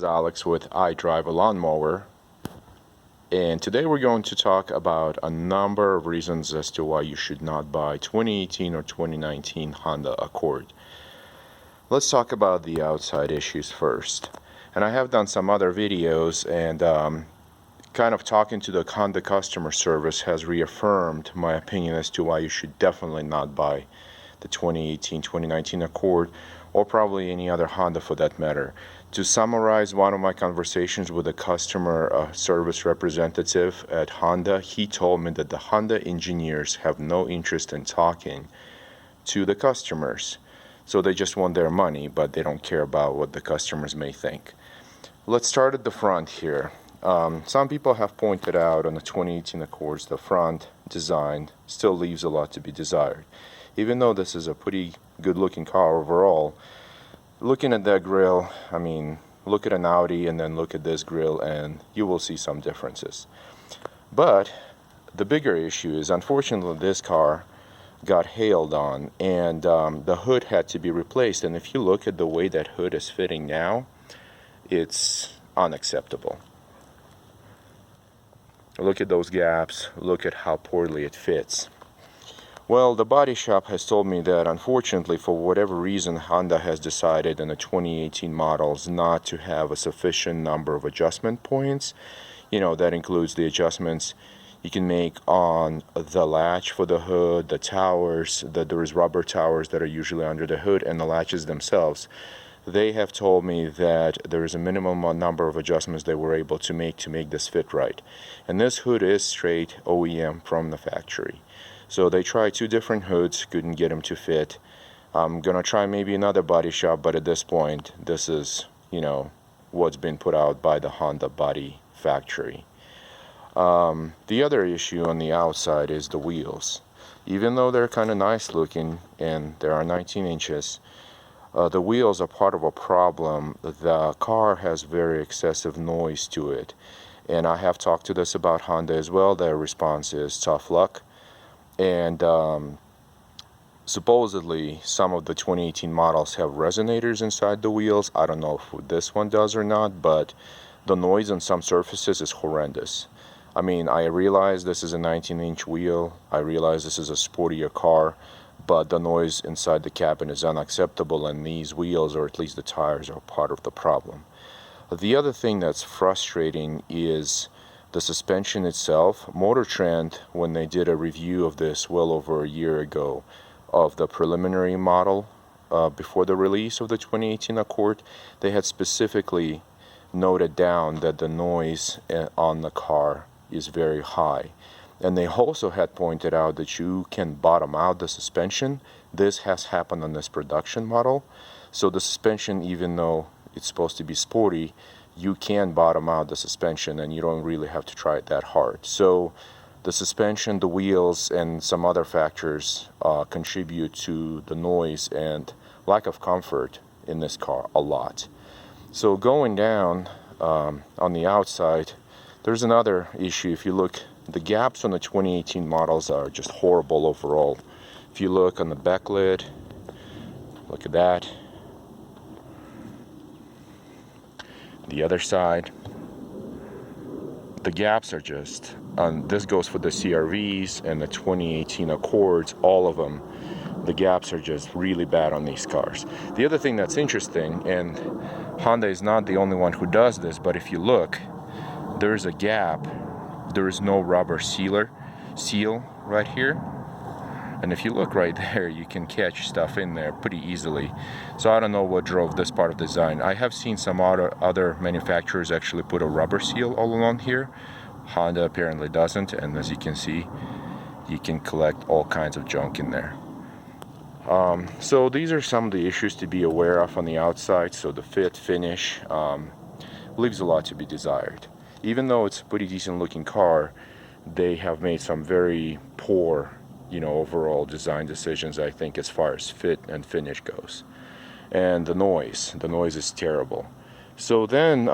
This is Alex with I Drive a Lawnmower, and today we're going to talk about a number of reasons as to why you should not buy 2018 or 2019 Honda Accord. Let's talk about the outside issues first. And I have done some other videos, and kind of talking to the Honda customer service has reaffirmed my opinion as to why you should definitely not buy the 2018-2019 Accord, or probably any other Honda for that matter. To summarize one of my conversations with a customer service representative at Honda, he told me that the Honda engineers have no interest in talking to the customers. So they just want their money, but they don't care about what the customers may think. Let's start at the front here. Some people have pointed out on the 2018 Accords, the front design still leaves a lot to be desired. Even though this is a pretty good looking car overall, looking at that grille, I mean, look at an Audi and then look at this grille and you will see some differences. But the bigger issue is, unfortunately, this car got hailed on, and the hood had to be replaced. And if you look at the way that hood is fitting now, it's unacceptable. Look at those gaps, look at how poorly it fits. Well, the body shop has told me that unfortunately, for whatever reason, Honda has decided in the 2018 models not to have a sufficient number of adjustment points. You know, that includes the adjustments you can make on the latch for the hood, the towers, that there is rubber towers that are usually under the hood, and the latches themselves. They have told me that there is a minimum number of adjustments they were able to make this fit right. And this hood is straight OEM from the factory. So they tried two different hoods, couldn't get them to fit. I'm gonna try maybe another body shop, but at this point, this is, you know, what's been put out by the Honda body factory. The other issue on the outside is the wheels. Even though they're kind of nice looking and they are 19 inches, the wheels are part of a problem. The car has very excessive noise to it. And I have talked to this about Honda as well. Their response is tough luck. And supposedly some of the 2018 models have resonators inside the wheels. I don't know if this one does or not, but the noise on some surfaces is horrendous. I mean, I realize this is a 19-inch wheel. I realize this is a sportier car, but the noise inside the cabin is unacceptable, and these wheels, or at least the tires, are part of the problem. The other thing that's frustrating is the suspension itself. Motor Trend, when they did a review of this well over a year ago of the preliminary model before the release of the 2018 Accord, they had specifically noted down that the noise on the car is very high. And they also had pointed out that you can bottom out the suspension. This has happened on this production model. So the suspension, even though it's supposed to be sporty, you can bottom out the suspension and you don't really have to try it that hard. So the suspension, the wheels, and some other factors contribute to the noise and lack of comfort in this car a lot. So going down on the outside, there's another issue. If you look, the gaps on the 2018 models are just horrible overall. If you look on the back lid, look at that. The other side, the gaps are just, this goes for the CRVs and the 2018 Accords, all of them. The gaps are just really bad on these cars. The other thing that's interesting, and Honda is not the only one who does this, but if you look, there's a gap. There is no rubber seal right here. And if you look right there, you can catch stuff in there pretty easily. So I don't know what drove this part of the design. I have seen some other manufacturers actually put a rubber seal all along here. Honda apparently doesn't, and as you can see, you can collect all kinds of junk in there. So these are some of the issues to be aware of on the outside. So the fit, finish, leaves a lot to be desired. Even though it's a pretty decent looking car, they have made some very poor, overall design decisions, I think, as far as fit and finish goes. And the noise is terrible. So then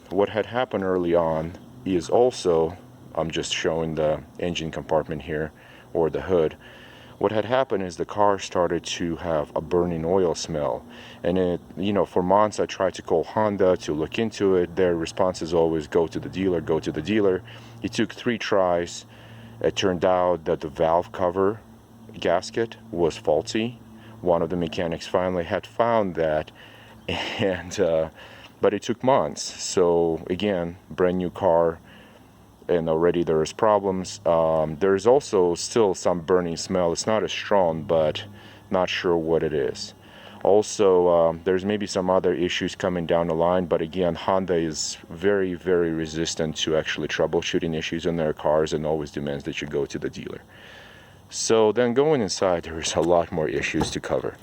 what had happened early on is also, I'm just showing the engine compartment here, or the hood. What had happened is the car started to have a burning oil smell, and it, for months I tried to call Honda to look into it. Their response is always go to the dealer, go to the dealer. It took 3 tries. It turned out that the valve cover gasket was faulty. One of the mechanics finally had found that, and but it took months. So again, brand new car, and already there's problems. There's also still some burning smell. It's not as strong, but not sure what it is. Also, there's maybe some other issues coming down the line, but again, Honda is very, very resistant to actually troubleshooting issues in their cars and always demands that you go to the dealer. So then going inside, there's a lot more issues to cover.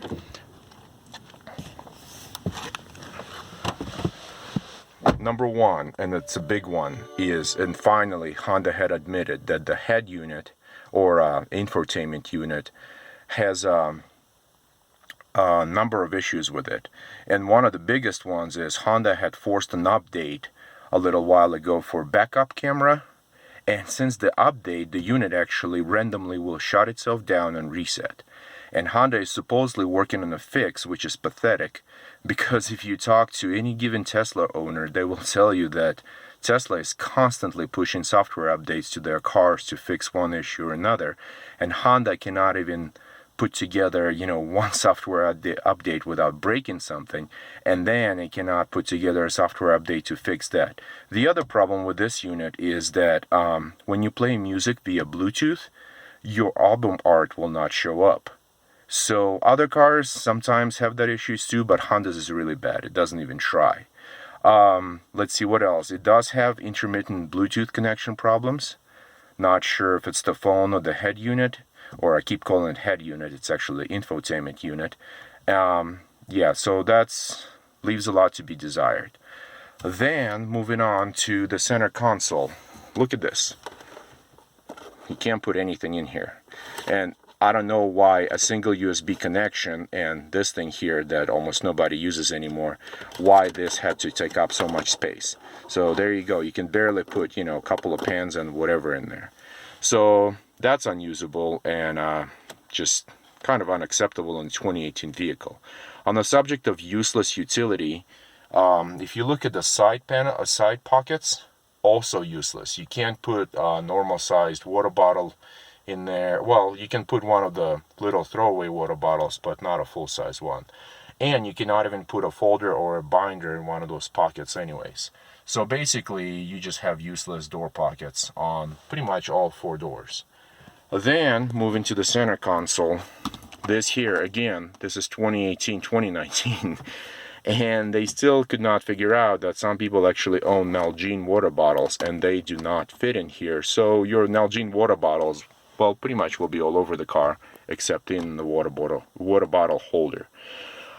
Number one, and it's a big one, is, and finally Honda had admitted that the head unit, or infotainment unit, has a number of issues with it. And one of the biggest ones is Honda had forced an update a little while ago for backup camera, and since the update, the unit actually randomly will shut itself down and reset. And Honda is supposedly working on a fix, which is pathetic, because if you talk to any given Tesla owner, they will tell you that Tesla is constantly pushing software updates to their cars to fix one issue or another, and Honda cannot even put together, one software update without breaking something, and then it cannot put together a software update to fix that. The other problem with this unit is that when you play music via Bluetooth, your album art will not show up. So other cars sometimes have that issues too, but Honda's is really bad. It doesn't even try. Let's see what else. It does have intermittent Bluetooth connection problems. Not sure if it's the phone or the head unit, or I keep calling it head unit. It's actually the infotainment unit. Yeah, so that's leaves a lot to be desired. Then moving on to the center console. Look at this. You can't put anything in here. And I don't know why a single USB connection and this thing here that almost nobody uses anymore, why this had to take up so much space. So there you go. You can barely put, a couple of pans and whatever in there. So that's unusable and just kind of unacceptable in a 2018 vehicle. On the subject of useless utility, if you look at the side pockets, also useless. You can't put a normal sized water bottle in there. Well, you can put one of the little throwaway water bottles, but not a full-size one. And you cannot even put a folder or a binder in one of those pockets anyways. So basically, you just have useless door pockets on pretty much all 4 doors. Then, moving to the center console, this here, again, this is 2018, 2019, and they still could not figure out that some people actually own Nalgene water bottles, and they do not fit in here. So your Nalgene water bottles, well, pretty much will be all over the car, except in the water bottle holder.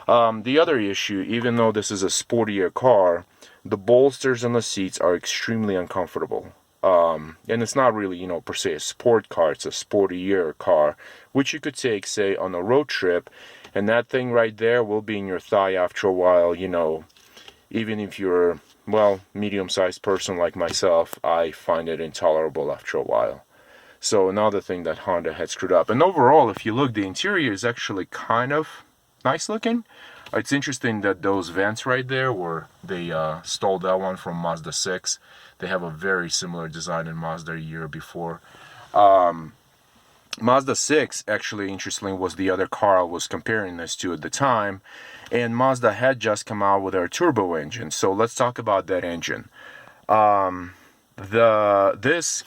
The other issue, even though this is a sportier car, the bolsters on the seats are extremely uncomfortable. And it's not really, per se a sport car, it's a sportier car, which you could take, say, on a road trip, and that thing right there will be in your thigh after a while, even if you're, well, medium-sized person like myself, I find it intolerable after a while. So another thing that Honda had screwed up. And overall, if you look, the interior is actually kind of nice looking. It's interesting that those vents right there, they stole that one from Mazda 6. They have a very similar design in Mazda a year before. Mazda 6, actually, interestingly, was the other car I was comparing this to at the time. And Mazda had just come out with their turbo engine. So let's talk about that engine. This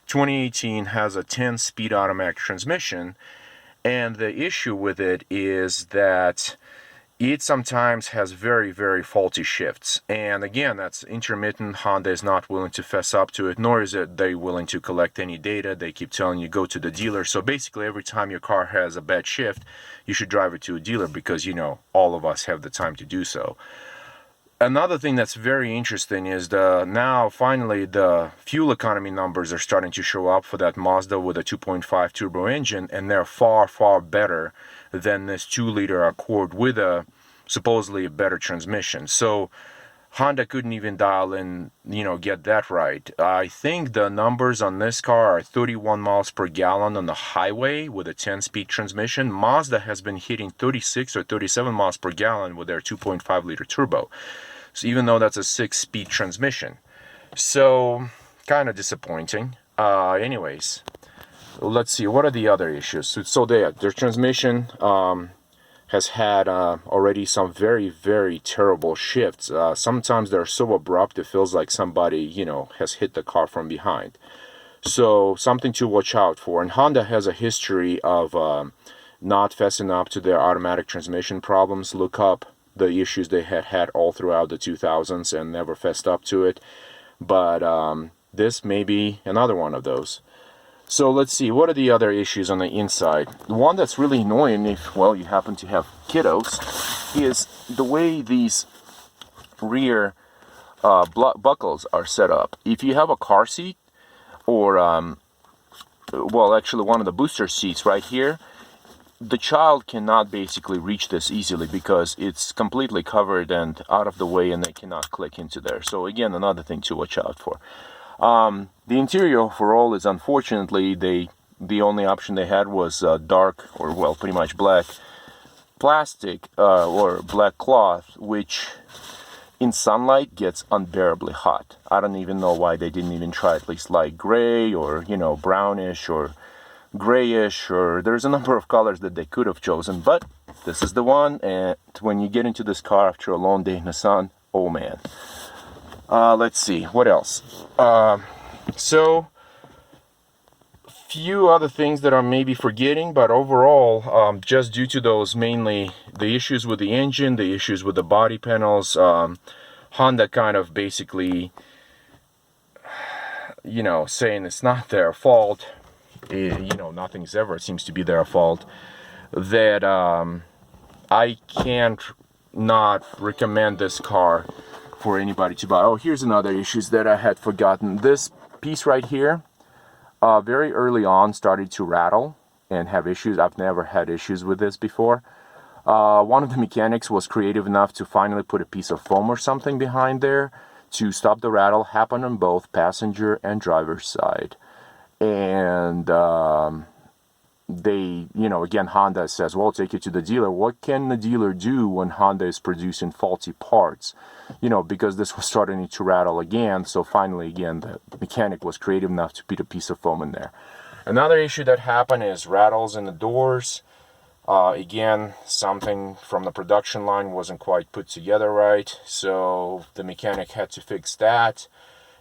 2018 has a 10-speed automatic transmission, and the issue with it is that it sometimes has very, very faulty shifts. And again, that's intermittent. Honda is not willing to fess up to it, nor is they willing to collect any data. They keep telling you go to the dealer. So basically, every time your car has a bad shift, you should drive it to a dealer because, all of us have the time to do so. Another thing that's very interesting is now finally the fuel economy numbers are starting to show up for that Mazda with a 2.5 turbo engine, and they're far, far better than this 2-liter Accord with a supposedly a better transmission. So Honda couldn't even dial in, get that right. I think the numbers on this car are 31 miles per gallon on the highway with a 10-speed transmission. Mazda has been hitting 36 or 37 miles per gallon with their 2.5-liter turbo. So even though that's a 6-speed transmission. So, kind of disappointing. Anyways, let's see, what are the other issues? So their transmission has had already some very, very terrible shifts. Sometimes they're so abrupt it feels like somebody, has hit the car from behind. So something to watch out for. And Honda has a history of not fessing up to their automatic transmission problems. Look up the issues they had all throughout the 2000s and never fessed up to it. But this may be another one of those. So let's see, what are the other issues on the inside? The one that's really annoying if, well, you happen to have kiddos, is the way these rear buckles are set up. If you have a car seat, or, well, actually one of the booster seats right here, the child cannot basically reach this easily because it's completely covered and out of the way, and they cannot click into there. So again, another thing to watch out for. The interior overall is, unfortunately, the only option they had was dark, or well, pretty much black plastic or black cloth, which in sunlight gets unbearably hot. I don't even know why they didn't even try at least light gray or, brownish or grayish, or there's a number of colors that they could have chosen, but this is the one. And when you get into this car after a long day in the sun, oh man. Let's see, what else? So, few other things that I'm maybe forgetting, but overall, just due to those, mainly the issues with the engine, the issues with the body panels, Honda kind of basically, saying it's not their fault. Nothing's ever seems to be their fault. That I can't not recommend this car for anybody to buy. Oh, here's another issue that I had forgotten. This piece right here, very early on, started to rattle and have issues. I've never had issues with this before. One of the mechanics was creative enough to finally put a piece of foam or something behind there to stop the rattle. Happened on both passenger and driver's side. And they, again, Honda says, well, take it to the dealer. What can the dealer do when Honda is producing faulty parts? Because this was starting to rattle again. So finally, again, the mechanic was creative enough to put a piece of foam in there. Another issue that happened is rattles in the doors. Again, something from the production line wasn't quite put together right. So the mechanic had to fix that.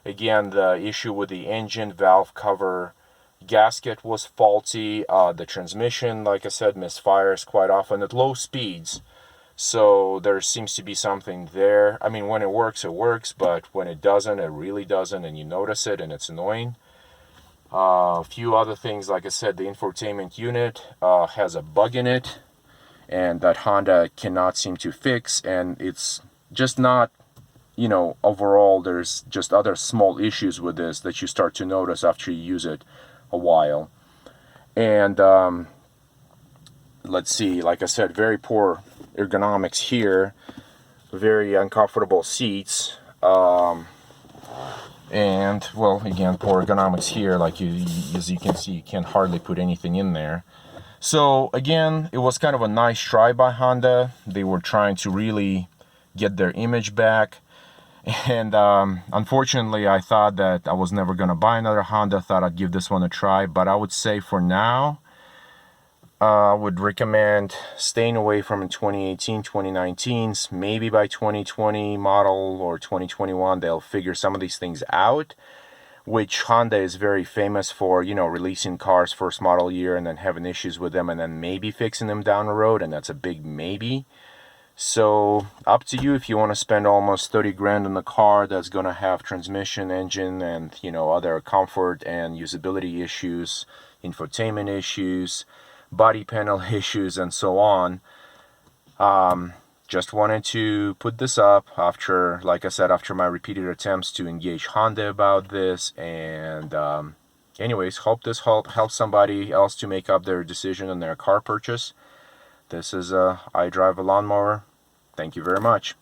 Again, the issue with the engine valve cover gasket was faulty. The transmission, like I said, misfires quite often at low speeds. So there seems to be something there. I mean, when it works, but when it doesn't, it really doesn't, and you notice it, and it's annoying. A few other things, like I said, the infotainment unit has a bug in it, and that Honda cannot seem to fix, and it's just not, overall, there's just other small issues with this that you start to notice after you use it a while. And let's see, like I said, very poor ergonomics here, very uncomfortable seats, and well, again, poor ergonomics here. Like as you can see, you can hardly put anything in there. So again, it was kind of a nice try by Honda. They were trying to really get their image back. And unfortunately, I thought that I was never going to buy another Honda. Thought I'd give this one a try. But I would say for now, I would recommend staying away from in 2018, 2019s. Maybe by 2020 model or 2021, they'll figure some of these things out, which Honda is very famous for, releasing cars first model year and then having issues with them and then maybe fixing them down the road. And that's a big maybe. So up to you if you want to spend almost 30 grand on the car that's going to have transmission, engine, and other comfort and usability issues, infotainment issues, body panel issues, and so on. Just wanted to put this up after, like I said, after my repeated attempts to engage Honda about this. And anyways, hope this helps somebody else to make up their decision on their car purchase. This is I Drive a Lawnmower. Thank you very much.